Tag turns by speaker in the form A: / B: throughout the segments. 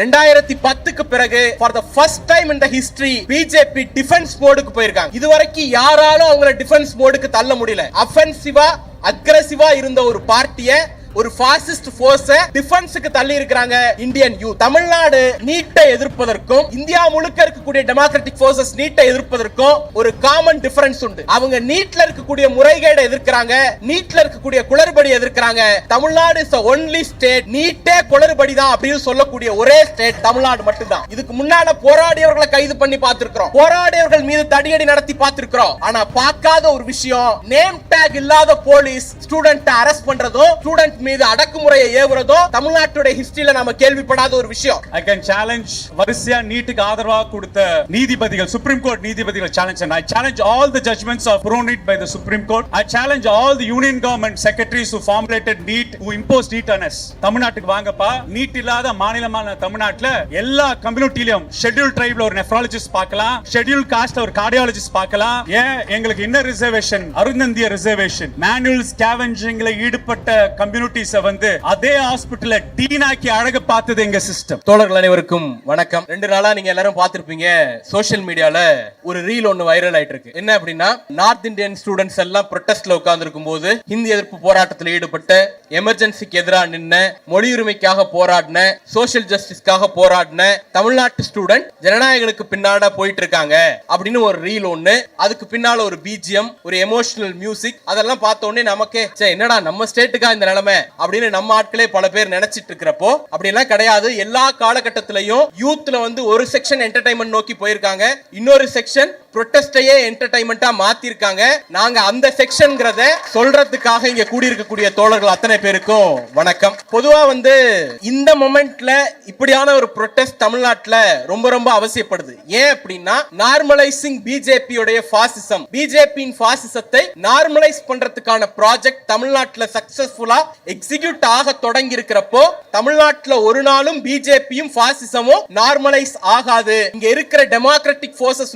A: 2010க்கு பிறகு for the first time in the history BJP defence மோடுக்கு போயிருக்காங்க. இதுவரைக்கும் யாராலும் அவங்கள டிஃபென்ஸ் மோடுக்கு தள்ள முடியல. அஃபென்சிவா அக்ரெசிவா இருந்த ஒரு பார்ட்டியை ஒரு பாசிஸ்ட் ஃபோர்ஸ் டிஃபென்ஸ்க்கு தள்ளி இருக்காங்க இந்தியன் யூத். தமிழ்நாடு நீட்டை எதிர்ப்பதற்கும் இந்தியா முழுக்க இருக்கக்கூடிய டெமோக்ராட்டிக் ஃபோர்சஸ் நீட்டை எதிர்ப்பதற்கும் ஒரு காமன் டிஃபரன்ஸ் உண்டு. அவங்க நீட்ல இருக்கக்கூடிய முறைகேடை எதிர்க்கிறாங்க, நீட்ல இருக்கக்கூடிய குளறுபடி எதிர்க்கிறாங்க. Tamil Nadu is the only state நீட்டே குளறுபடி தான் அப்படின்னு சொல்லக்கூடிய ஒரே ஸ்டேட் தமிழ்நாடு மட்டும்தான். இதுக்கு முன்னால போராடியவர்களை கைது பண்ணி பார்த்திருக்கிறோம், போராடியவர்கள் மீது தடியடி நடத்தி பார்த்திருக்கிறோம். ஆனா பார்க்காத ஒரு விஷயம், நேம் டேக் இல்லாத போலீஸ் ஸ்டூடெண்ட் அரெஸ்ட் பண்றதும் ஸ்டூடெண்ட் மீது அடக்குமுறையை ஏவுறதோ தமிழ்நாட்டுடைய ஹிஸ்டரியில நாம கேள்விப்படாத ஒரு விஷயம்.
B: I can challenge வரிசையா நீட்டுக்கு ஆதரவாக கொடுத்த நீதிபதிகள், சுப்ரீம் கோர்ட் நீதிபதிகள் challenge, and I challenge all the judgments of pro-NEET by the Supreme Court. I challenge all the union government secretaries who formulated NEET, who imposed NEET on us. தமிழ்நாட்டுக்கு வாங்கப்பா, NEET இல்லாத மாநிலமான தமிழ்நாட்டுல எல்லா கம்யூனிட்டிலயும் schedule ட்ரைப்ல ஒரு nephrologist பார்க்கலாம், schedule காஸ்ட்ல ஒரு cardiologist பார்க்கலாம். ஏன் எங்களுக்கு இன்னர் ரிசர்வேஷன், அருந்தந்திய ரிசர்வேஷன், மேனுவல் ஸ்கேவெஞ்சிங்ல ஈடுபட்ட கம்யூனிட்டி வந்து அதே ஹாஸ்பிடல்ல டீனாக்கி அழகு பார்த்தது எங்க சிஸ்டம்.
A: தோழர்கள் அனைவருக்கும் வணக்கம். 2 நாளா நீங்க எல்லாரும் பார்த்திருப்பீங்க, சோஷியல் மீடியால ஒரு ரீல் ஒன்னு வைரல் ஆயிட்டு இருக்கு. என்ன அப்படின்னா, நார்த் இந்தியன் ஸ்டூடெண்ட்ஸ் எல்லாம் ப்ரொடெஸ்ட்ல உட்கார்ந்து இருக்கும் போது ஹிந்தி எதிர்ப்பு போராட்டத்தில் ஈடுபட்ட, எமர்ஜென்சிக்கு எதிராக நின்ன, மொழி உரிமைக்காக போராடின, சோஷியல் ஜஸ்டிஸ்க்காக போராடின தமிழ்நாட்டு ஸ்டூடெண்ட் ஜனநாயகனுக்கு பின்னாட போயிட்டு இருக்காங்க அப்படின்னு ஒரு ரீல் ஒன்னு. அதுக்கு பின்னால ஒரு பிஜிஎம், ஒரு எமோஷனல் மியூசிக். அதெல்லாம் பார்த்த உடனே நமக்கே என்னடா நம்ம ஸ்டேட்டுக்கா இந்த நிலைமை அப்படின்னு நம்ம ஆட்களே பல பேர் நினைச்சிட்டு இருக்கிறப்போ, அப்படி எல்லாம் கிடையாது. எல்லா காலகட்டத்திலையும் யூத்ல வந்து ஒரு செக்ஷன் என்டர்டைன்மெண்ட் நோக்கி போயிருக்காங்க, இன்னொரு செக்ஷன் ப்ரொடெஸ்டையே என்டர்டைன்மெண்டா மாத்தி இருக்காங்க. நாங்க அந்த செக்ஷன்ங்கிறத சொல்றதுக்காக இங்க கூடி இருக்கக்கூடிய தோழர்கள் அத்தனை பேருக்கும் வணக்கம். பொதுவா வந்து இந்த மொமெண்ட்ல இப்படியான ஒரு ப்ரொடெஸ்ட் தமிழ்நாட்டுல ரொம்ப ரொம்ப அவசியப்படுது. ஏன் அப்படின்னா, நார்மலைசிங் பிஜேபியோட பாசிசம், பிஜேபியின் பாசிசத்தை நார்மலைஸ் பண்றதுக்கான ப்ராஜெக்ட் தமிழ்நாட்டுல சக்சஸ்ஃபுல்லா எக்ஸிக்யூட் ஆக தொடங்கி இருக்கிறப்போ, தமிழ்நாட்டுல ஒரு நாளும் பிஜேபியும் பாசிசமும் நார்மலைஸ் ஆகாது. இங்க இருக்கிற டெமோக்ராட்டிக் ஃபோர்சஸ்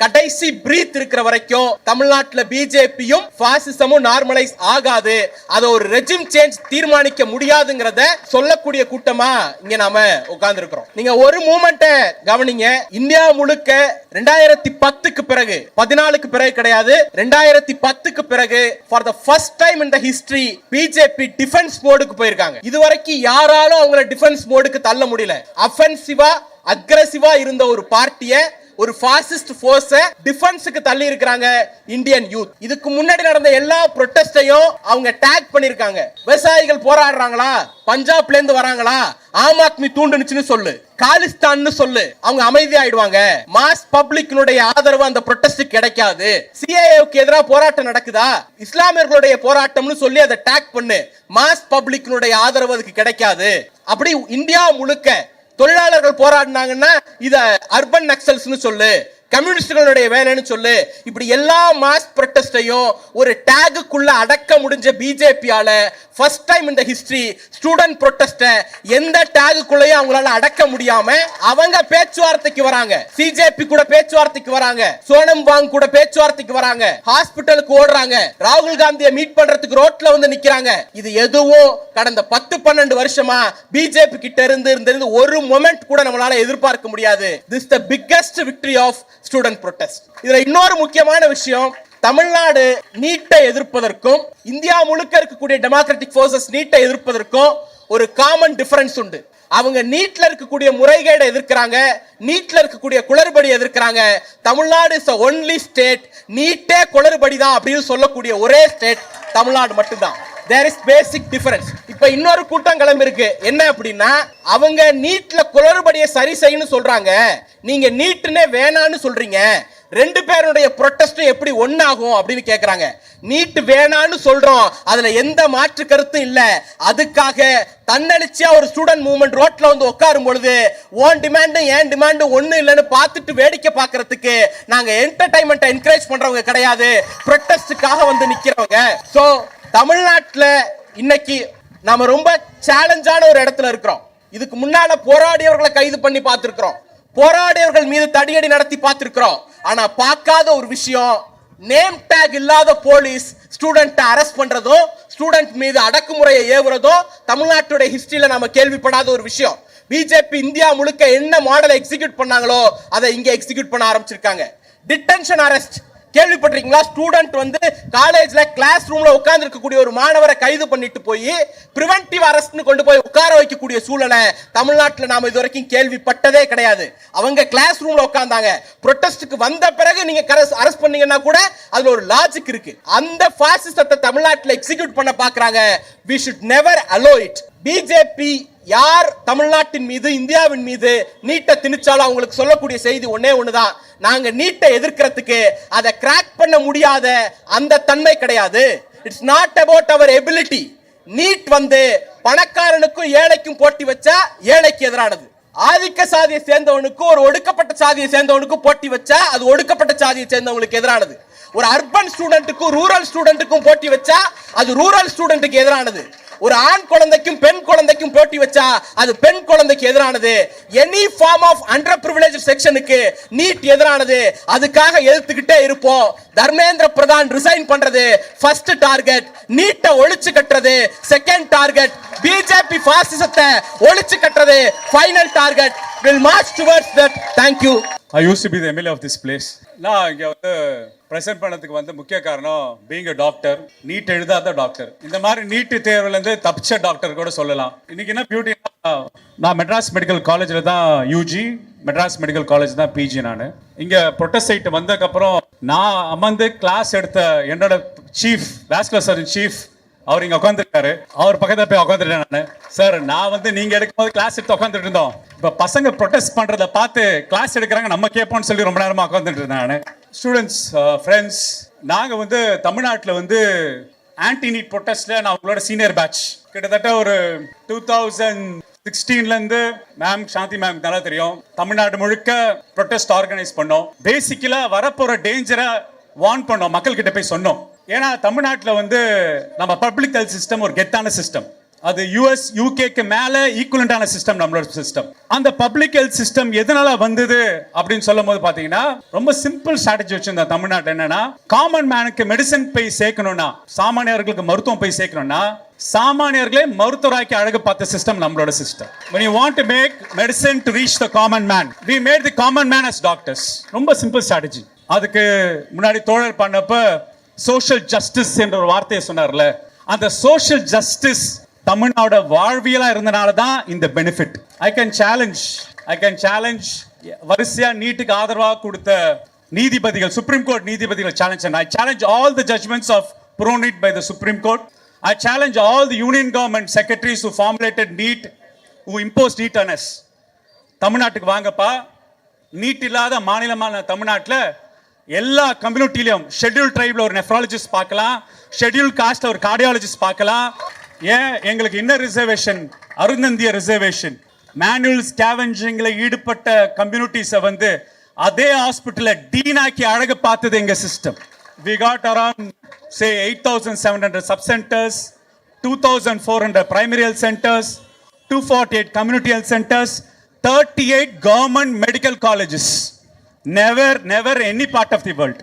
A: கடைசி பிரீத் இருக்கிற வரைக்கும் தமிழ்நாட்டுல பிஜேபியும் பாசிசமும் நார்மலைஸ் ஆகாது. அத ஒரு ரெஜிம் சேஞ்ச் தீர்மானிக்க முடியாதுங்கறத சொல்லக்கூடிய கூட்டமா இங்க நாம உட்கார்ந்து இருக்கிறோம். நீங்க ஒரு மூமெண்ட்டை கவனிங்க. இந்தியா முழுக்க 2010க்கு பிறகு, 14க்கு பிறகு கிடையாது, 2010க்கு பிறகு for the first time in the history BJP defence மோடுக்கு போயிருக்காங்க. இதுவரைக்கும் யாராலும் அவங்கள டிஃபென்ஸ் மோடுக்கு தள்ள முடியல. அஃபென்சிவா அக்ரெசிவா இருந்த ஒரு பார்ட்டியை, ஒரு பாசிஸ்ட் ஃபோர்ஸ் டிஃபென்ஸ்க்கு தள்ளி இருக்காங்க இந்தியன் யூத். இதுக்கு முன்னாடி நடந்த எல்லா ப்ரொடெஸ்டையும் அவங்க டாக் பண்ணிருக்காங்க. விவசாயிகள் போராடுறாங்களா, பஞ்சாப்ல இருந்து வராங்களா, ஆம் ஆத்மி தூண்டுனுச்சுன்னு சொல்லு, காலிஸ்தான் சொல்லு, அவங்க அமைதி ஆயிடுவாங்க. மாஸ் பப்ளிக்னுடைய ஆதரவு அந்த ப்ரொடெஸ்ட் கிடைக்காது. சிஏஏவுக்கு எதிராக போராட்டம் நடக்குதா, இஸ்லாமியர்களுடைய போராட்டம்னு சொல்லி அதை டாக் பண்ணு, மாஸ் பப்ளிக்னுடைய ஆதரவு அதுக்கு கிடைக்காது. அப்படி இந்தியா முழுக்க தொழிலாளர்கள் போராடினாங்கன்னா இத அர்பன் நக்சல்ஸ்னு சொல்லு, கம்யூனிஸ்டுகளுடைய வேலைன்னு சொல்லு. இப்படி எல்லா மாஸ் ப்ரொடெஸ்டையும் ஒரு டேகுக்குள்ள அடக்க முடிஞ்ச பிஜேபியால ஃபர்ஸ்ட் டைம் இந்த ஹிஸ்டரி ஸ்டூடெண்ட் ப்ரொடெஸ்ட எந்த டேகுக்குள்ளேயும் அவங்களால அடக்க முடியாம அவங்க பேச்சுவார்த்தைக்கு வராங்க. சிஜேபி கூட பேச்சுவார்த்தைக்கு வராங்க, சோனம் வாங் கூட பேச்சுவார்த்தைக்கு வராங்க, ஹாஸ்பிட்டலுக்கு ஓடுறாங்க, ராகுல் காந்தியை மீட் பண்றதுக்கு ரோட்ல வந்து நிக்கிறாங்க. இது எதுவும் கடந்த 10-12 வருஷமா பிஜேபி கிட்ட இருந்து ஒரு மொமெண்ட் கூட நம்மளால எதிர்பார்க்க முடியாது. This is the biggest victory of student protest. இதுல இன்னொரு முக்கியமான விஷயம், தமிழ்நாடு நீட்டை எதிர்ப்பதற்கும் இந்தியா முழுக்க இருக்கக்கூடிய டெமோக்ராட்டிக் ஃபோர்சஸ் நீட்டை எதிர்ப்பதற்கும் ஒரு காமன் டிஃபரன்ஸ் உண்டு. அவங்க நீட்ல இருக்கக்கூடிய முறைகேடை எதிர்க்கிறாங்க, நீட்ல இருக்கக்கூடிய குளறுபடி எதிர்க்கிறாங்க. Tamil Nadu is the only state நீட்டே குளறுபடி தான் அப்படின்னு சொல்லக்கூடிய ஒரே ஸ்டேட் தமிழ்நாடு மட்டும்தான். There is basic difference. இப்ப இன்னொரு கூட்டம் கிளம்பி இருக்கு. என்ன அப்படின்னா, அவங்க நீட்ல குளறுபடியை சரி செய்யணும் சொல்றாங்க, நீங்க நீட்னே வேணான்னு சொல்றீங்க. ரெண்டு பேருடைய ப்ரொடெஸ்ட் எப்படி ஒன்னாகும் அப்படின்னு கேக்குறாங்க. நீட் வேணான்னு சொல்றோம், அதுல எந்த மாற்று கருத்தும் இல்ல. அதுக்காக தன்னெழுச்சியா ஒரு ஸ்டூடெண்ட் மூவ்மெண்ட் ரோட்ல வந்து உட்காரும் பொழுது ஓன் டிமாண்ட் ஏன் டிமாண்ட் ஒண்ணு இல்லன்னு பார்த்துட்டு வேடிக்கை பார்க்கிறதுக்கு நாங்க என்டர்டைன்மெண்ட் என்கரேஜ் பண்றவங்க கிடையாது, ப்ரொடெஸ்டுக்காக வந்து நிக்கிறவங்க. சோ தமிழ்நாட்டுல இன்னைக்கு நாம ரொம்ப சேலஞ்சான ஒரு இடத்துல இருக்கிறோம். இதுக்கு முன்னால போராடியவர்களை கைது பண்ணி பார்த்திருக்கிறோம், போராடியவர்கள் மீது தடியடி நடத்தி பார்த்திருக்கிறோம். ஆனா பார்க்காத ஒரு விஷயம், நேம் டேக் இல்லாத போலீஸ் ஸ்டூடெண்ட் அரெஸ்ட் பண்றதோ, ஸ்டூடெண்ட் மீது அடக்குமுறையை ஏவுறதோ தமிழ்நாட்டுடைய ஹிஸ்டரியில நாம கேள்விப்படாத ஒரு விஷயம். பிஜேபி இந்தியா முழுக்க என்ன மாடலை எக்ஸிக்யூட் பண்ணாங்களோ அதை இங்க எக்ஸிக்யூட் பண்ண ஆரம்பிச்சிருக்காங்க. டிடென்ஷன் அரெஸ்ட் கேள்விப்பட்டிருக்கீங்களா? ஸ்டூடெண்ட் வந்து காலேஜ்ல கிளாஸ் ரூம்ல உட்கார்ந்து இருக்கக்கூடிய ஒரு மாணவரை கைது பண்ணிட்டு போய் பிரிவென்டிவ் அரெஸ்ட்னு கொண்டு போய் உட்கார வைக்கக்கூடிய சூழலை தமிழ்நாட்டில் நாம இதுவரைக்கும் கேள்விப்பட்டதே கிடையாது. அவங்க கிளாஸ் ரூம்ல உட்கார்ந்தாங்க. ப்ரொடெஸ்டுக்கு வந்த பிறகு நீங்க அரெஸ்ட் பண்ணீங்கன்னா கூட அதுல ஒரு லாஜிக் இருக்கு. அந்த பாசிசத்தை தமிழ்நாட்டில் எக்ஸிக்யூட் பண்ண பாக்குறாங்க. we should never allow it. BJP யார் தமிழ்நாட்டின் மீது இந்தியாவின் மீது நீட்டை திணிச்சாலும் அவங்களுக்கு சொல்லக்கூடிய செய்தி ஒன்னே ஒண்ணுதான், நாங்க நீட்டை எதிர்க்கிறதுக்கு அதை கிராக் பண்ண முடியாத அந்த தன்மை கிடையாது. It's not about our ability. NEET வந்து பணக்காரனுக்கும் ஏழைக்கும் போட்டி வச்சா ஏழைக்கு எதிரானது. ஆதிக்க சாதியை சேர்ந்தவனுக்கும் ஒரு ஒடுக்கப்பட்ட சாதியை சேர்ந்தவனுக்கும் போட்டி வச்சா அது ஒடுக்கப்பட்ட சாதியை சேர்ந்தவங்களுக்கு எதிரானது. ஒரு அர்பன் ஸ்டூடெண்ட்டுக்கும் ரூரல் ஸ்டூடெண்ட்டுக்கும் போட்டி வச்சா அது ரூரல் ஸ்டூடெண்ட்டுக்கு எதிரானது. ஒரு ஆண் குழந்தைக்கும் பெண் குழந்தைக்கும் போட்டி வச்சா அது பெண் குழந்தைக்கு எதிரானது. Any form of under privilege செக்ஷனுக்கு நீட் எதிரானது. அதுக்காக எதிர்த்துக்கிட்டே இருப்போம். தர்மேந்திர பிரதான் ரிசைன் பண்றது ஃபர்ஸ்ட் டார்கெட், நீட்டை ஒழிச்சு கட்டுறது செகண்ட் டார்கெட், பிஜேபி பாசிசத்தை ஒழிச்சு கட்டுறது final target. will march towards that. Thank you.
B: I used to be the MLA of this place. நான் இங்க வந்து பிரசன்ட் பண்ணதுக்கு வந்து முக்கிய காரணம் பீயிங் a டாக்டர். நீட் எழுதாத டாக்டர், இந்த மாதிரி நீட் தேர்வுல இருந்து தப்பிச்ச டாக்டர் கூட சொல்லலாம். இன்னைக்கு என்ன பியூட்டி, நான் மெட்ராஸ் மெடிக்கல் காலேஜ்ல தான் யூஜி, மெட்ராஸ் மெடிக்கல் காலேஜ் தான் பிஜி. நான் இங்க ப்ரொட்டஸ்ட் சைட் வந்ததுக்கு அப்புறம் நான் அமர்ந்து கிளாஸ் எடுத்த என்னோட சீஃப் வாஸ்குலர் சர்ஜன் சீஃப் அவர் இங்க உட்காந்துருக்காரு. அவர் பக்கத்துல போய் உட்காந்துட்டேன் நான். சார், நான் வந்து நீங்க எடுக்கும்போது கிளாஸ் எடுத்து உட்காந்துட்டு இருந்தோம். இப்ப பசங்க ப்ரொடெஸ்ட் பண்றத பார்த்து கிளாஸ் எடுக்கிறாங்க, நம்ம கேட்போம்னு சொல்லி ரொம்ப நேரமா உட்காந்துட்டு இருந்தேன் நான். ஸ்டூடெண்ட்ஸ், ஃப்ரெண்ட்ஸ், நாங்க வந்து தமிழ்நாட்டில் வந்து ஆன்டி நீட் ப்ரொடெஸ்ட்ல நான் உங்களோட சீனியர் பேட்ச். கிட்டத்தட்ட ஒரு 2016ல இருந்து மேம் சாந்தி மேம் நல்லா தெரியும், தமிழ்நாடு முழுக்க ப்ரொடெஸ்ட் ஆர்கனைஸ் பண்ணோம். பேசிக்கலா வரப்போற டேஞ்சரை வார்ன் பண்ணோம், மக்கள் கிட்ட போய் சொன்னோம். ஏன்னா தமிழ்நாட்டில் வந்து நம்ம பப்ளிக் ஹெல்த் சிஸ்டம் ஒரு கெத்தான சிஸ்டம். அது யூஎஸ் யூகேக்கு மேல ஈக்குவலண்டான சிஸ்டம் நம்மளோட சிஸ்டம். அந்த பப்ளிக் ஹெல்த் சிஸ்டம் எதனால வந்தது அப்படின்னு சொல்லும் போது பாத்தீங்கன்னா ரொம்ப சிம்பிள் ஸ்ட்ராட்டஜி வச்சிருந்த தமிழ்நாட்டில். என்னன்னா, காமன் மேனுக்கு மெடிசன் போய் சேர்க்கணும்னா, சாமானியர்களுக்கு மருத்துவம் போய் சேர்க்கணும்னா சாமானியர்களே மருத்துவராக்கி அழகு பார்த்த சிஸ்டம் நம்மளோட system. when you want to make medicine to reach the common man, we made the common man as doctors. ரொம்ப சிம்பிள் ஸ்ட்ராட்டஜி. அதுக்கு முன்னாடி தோழர் பண்ணப்ப சோஷியல் ஜஸ்டிஸ் என்ற ஒரு வார்த்தையை சொன்னார்ல, அந்த சோஷியல் ஜஸ்டிஸ் தமிழ்நாடு வாழ்வியலா இருந்தனால தான் இந்த பெனிஃபிட். ஐ கேன் சேலஞ்ச் வரிசையா நீட்டுக்கு ஆதரவாக கொடுத்த நீதிபதிகள், சுப்ரீம் கோர்ட் நீதிபதிகள் challenge. I challenge all the judgments of pro-NEET by the Supreme Court. I challenge all the union government secretaries who formulated NEET, who imposed NEET on us. தமிழ்நாட்டுக்கு வாங்கப்பா, NEET இல்லாத மாநிலமான தமிழ்நாட்டில் எல்லா கம்யூனிட்டிலையும் ஷெட்யூல் ட்ரைப்ல ஒரு nephrologist பார்க்கலாம், schedule காஸ்ட்ல ஒரு cardiologist பார்க்கலாம். ஏன் எங்களுக்கு இன்னர் ரிசர்வேஷன், அருந்தந்திய ரிசர்வேஷன், மேனுவல் ஸ்கேவெஞ்சிங்ல ஈடுபட்ட கம்யூனிட்டிஸை வந்து அதே ஹாஸ்பிட்டல்ல டீனாக்கி அழகு பார்த்தது எங்க system. We got around say 8,700 sub centers, 2,400 primary health centers, 248 community health centers, 38 government medical colleges. Never any part of the world.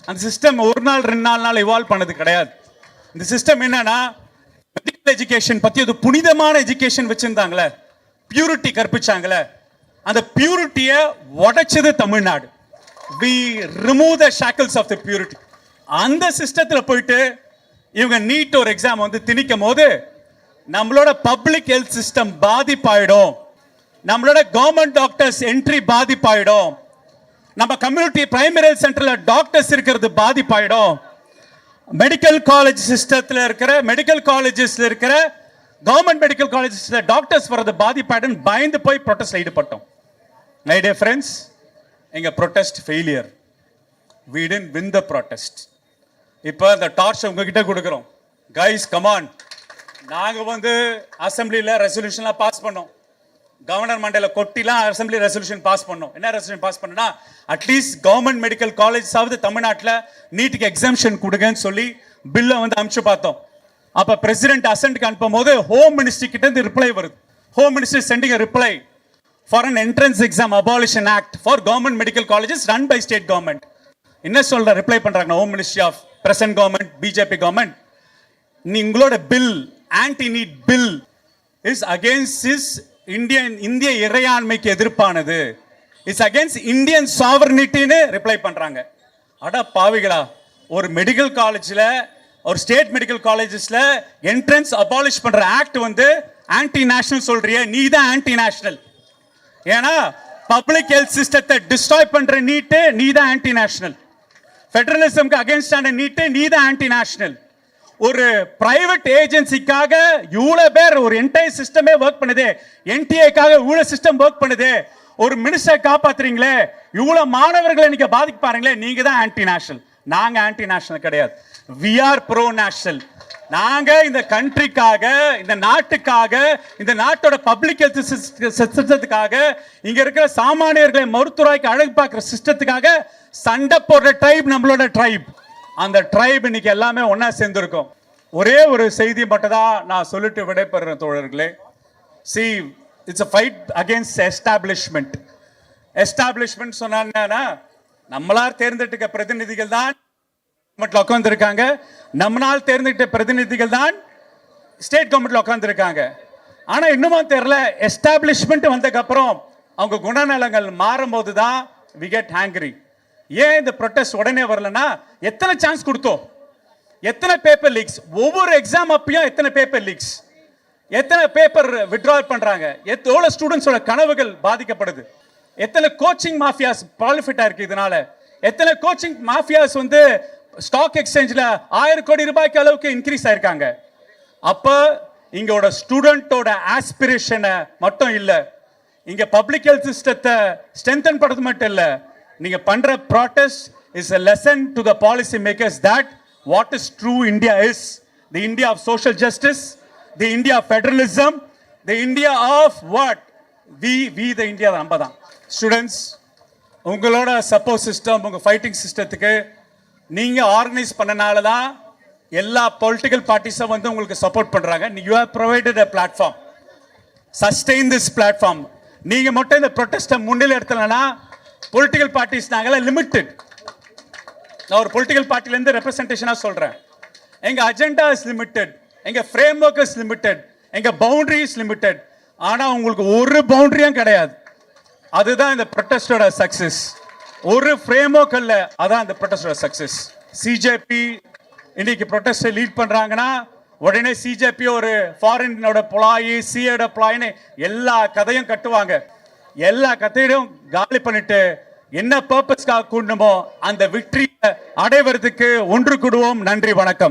B: அந்த சிஸ்டம் ஒரு நாள் 2 நாள் இவால்வ் பண்ணது கிடையாது. இந்த சிஸ்டம் என்னன்னா, மெடிக்கல் எஜுகேஷன் பத்தி ஒரு புனிதமான எஜுகேஷன் வச்சிருந்தாங்களே, பியூரிட்டி கற்பிச்சாங்களே, அந்த பியூரிட்டியை உடைச்சது Tamil Nadu. we remove the shackles of the purity. அந்த சிஸ்டத்தில் போயிட்டு இவங்க நீட் ஒரு எக்ஸாம் வந்து திணிக்கும் போது நம்மளோட பப்ளிக் ஹெல்த் சிஸ்டம் பாதிப்பாயிடும், நம்மளோட கவர்மெண்ட் டாக்டர்ஸ் என்ட்ரி பாதிப்பாயிடும், நம்ம கம்யூனிட்டி பிரைமரி ஹெல்த் சென்டர்ல டாக்டர்ஸ் இருக்கிறது பாதிப்பாயிடும், மெடிக்கல் காலேஜ் சிஸ்டத்தில் இருக்கிற மெடிக்கல் காலேஜஸ்ல இருக்கிற கவர்மெண்ட் மெடிக்கல் காலேஜஸ்ல டாக்டர்ஸ் வர்றது பாதிப்பாயிடும் பயந்து போய் ப்ரொடெஸ்ட்ல ஈடுபட்டோம். மை டியர் ஃப்ரெண்ட்ஸ், எங்க protest failure. we didn't win the protest. இப்போ அந்த டார்ச் உங்ககிட்ட கொடுக்குறோம். கைஸ் கமான், நாங்க வந்து அசம்பிளில ரெசல்யூஷன்லாம் பாஸ் பண்ணோம், கவர்னர் மண்டல கொட்டிலாம் அசம்பிளி ரெசல்யூஷன் பாஸ் பண்ணோம். என்ன ரெசல்யூஷன் பாஸ் பண்ணா, அட்லீஸ்ட் கவர்மெண்ட் மெடிக்கல் காலேஜ் ஆவது தமிழ்நாட்டில் நீட்டுக்கு எக்ஸாம்ஷன் கொடுங்கன்னு சொல்லி பில்லை வந்து அனுப்பிச்சு பார்த்தோம். அப்ப பிரசிடென்ட் அசென்ட்க்கு அனுப்பும் போது ஹோம் மினிஸ்ட்ரி கிட்ட இருந்து ரிப்ளை வருது. Home ministry sending a reply for an entrance exam abolition act for government medical colleges run by state government. என்ன சொல்ற ரிப்ளை பண்றாங்க home ministry of present government, BJP government, நீங்களோட bill, anti NEET bill is against his இந்திய இறையாண்மைக்கு எதிர்ப்பானது. It's against Indian சாவர்னிட்டின்னு reply பண்றாங்க. அட பாவிகளா, ஒரு மெடிக்கல் காலேஜ்ல, ஒரு ஸ்டேட் மெடிக்கல் காலேஜஸ்ல என்ட்ரன்ஸ் அபாலிஷ் பண்ற ஆக்ட் வந்து ஆன்டி நேஷனல் சொல்றியே, நீ தான் ஆன்டி நேஷனல். ஏன்னா பப்ளிக் ஹெல்த் சிஸ்டத்தை டிஸ்ட்ராய் பண்ற நீட்டு நீ தான் ஆன்டி நேஷனல். ஃபெடரலிசம்க்கு அகைன்ஸ்டான நீட்டு நீ தான் ஆன்டி நேஷனல். ஒரு பிரைவேட் ஏஜென்சிக்காக இவ்வளவு பேர், ஒரு என்டையர் சிஸ்டமே ஒர்க் பண்ணுது, என்டிஏக்காக இவ்வளவு சிஸ்டம் ஒர்க் பண்ணுது, ஒரு மினிஸ்டர் காப்பாத்துறீங்களே, இவ்வளவு மாணவர்களை நீங்க பாதிக்க பாருங்களே, நீங்க தான் ஆன்டி நேஷனல். நாங்க ஆன்டி நேஷனல் கிடையாது, வி ஆர் ப்ரோ நேஷனல். நாங்க இந்த கண்ட்ரிக்காக, இந்த நாட்டுக்காக, இந்த நாட்டோட பப்ளிக் ஹெல்த் சிஸ்டத்துக்காக, இங்க இருக்கிற சாமானியர்களை மருத்துவராய்க்கு அழகு பார்க்கிற சிஸ்டத்துக்காக சண்டை போடுற ட்ரைப் நம்மளோட ட்ரைப். அந்த ட்ரைப் இன்னைக்கு எல்லாமே ஒன்னா சேர்ந்திருக்கும். ஒரே ஒரு செய்தி மட்டும் தான் நான் சொல்லிட்டு விடைபெறுறேன் தோழர்களே. See, it's a fight against establishment. Establishment சொன்னா நம்மளால் தேர்ந்தெடுக்க பிரதிநிதிகள் தான் கவர்மெண்ட்ல உட்கார்ந்துருக்காங்க, நம்மளால் தேர்ந்தெடுத்த பிரதிநிதிகள் தான் ஸ்டேட் கவர்மெண்ட்ல உட்கார்ந்துருக்காங்க. ஆனா இன்னும் தெரியல, எஸ்டாப்ளிஷ்மெண்ட் வந்ததுக்கு அப்புறம் அவங்க குணநலங்கள் மாறும்போது தான் we get angry. ஏன் இந்த ப்ரொட்டஸ்ட் உடனே வரலன்னா, எத்தனை சான்ஸ் கொடுத்தோம், எத்தனை பேப்பர் லீக்ஸ், ஒவ்வொரு எக்ஸாம் அப்பயும் எத்தனை பேப்பர் லீக்ஸ், எத்தனை பேப்பர் வித்ட்ரால் பண்றாங்க, எவ்வளவு ஸ்டூடெண்ட்ஸோட கனவுகள் பாதிக்கப்படுது, எத்தனை கோச்சிங் மாஃபியாஸ் ப்ராலிஃபிட் ஆயிருக்கு இதனால, எத்தனை கோச்சிங் மாஃபியாஸ் வந்து ஸ்டாக் எக்ஸ்சேஞ்சில் 1000 கோடி ரூபாய்க்கு அளவுக்கு இன்க்ரீஸ் ஆயிருக்காங்க. அப்ப இங்கோட ஸ்டூடெண்டோட ஆஸ்பிரேஷனை மட்டும் இல்ல, இங்க பப்ளிக் ஹெல்த் சிஸ்டத்தை ஸ்ட்ரென்தன் பண்றது மட்டும் இல்ல, நீங்க பண்ற protest is a lesson to the policy makers that what is true India is the India of social justice, the India of federalism, the India of what we the India நம்ம தான். Students, உங்களோட support system, உங்க fighting சிஸ்டத்துக்கு நீங்க organise பண்ணனால தான் எல்லா political பார்ட்டிஸும் வந்து உங்களுக்கு சப்போர்ட் பண்றாங்க. you have provided a platform, sustain this platform. நீங்க மட்டும் இந்த ப்ரொட்டஸ்ட்டை முன்னிலை எடுத்தலனா, பொலிட்டிக்கல் பார்ட்டிஸ் நாங்களாம் லிமிட்டட். நான் ஒரு பொலிட்டிக்கல் பார்ட்டில இருந்து ரெப்ரசன்டேஷனா சொல்றேன். எங்க அஜெண்டா இஸ் லிமிட்டட், எங்க ஃப்ரேம் ஒர்க் இஸ் லிமிட்டட், எங்க பவுண்டரி இஸ் லிமிட்டட். ஆனா உங்களுக்கு ஒரு பவுண்டரியும் கிடையாது. அதுதான் இந்த ப்ரொட்டஸ்டோட சக்சஸ். ஒரு ஃப்ரேம் ஒர்க் இல்ல, அதான் இந்த ப்ரொட்டஸ்டோட சக்சஸ். சிஜேபி இன்னைக்கு ப்ரொட்டஸ்ட் லீட் பண்றாங்கன்னா, உடனே சிஜேபி ஒரு ஃபாரினோட புலாயி, சிஏட புலாயின்னு எல்லா கதையும் கட்டுவாங்க. எல்லா கதையும் காலி பண்ணிட்டு என்ன பர்பஸ்க்காக கூடணுமோ அந்த வெற்றியை அடைவதற்கு ஒன்று கூடுவோம். நன்றி, வணக்கம்.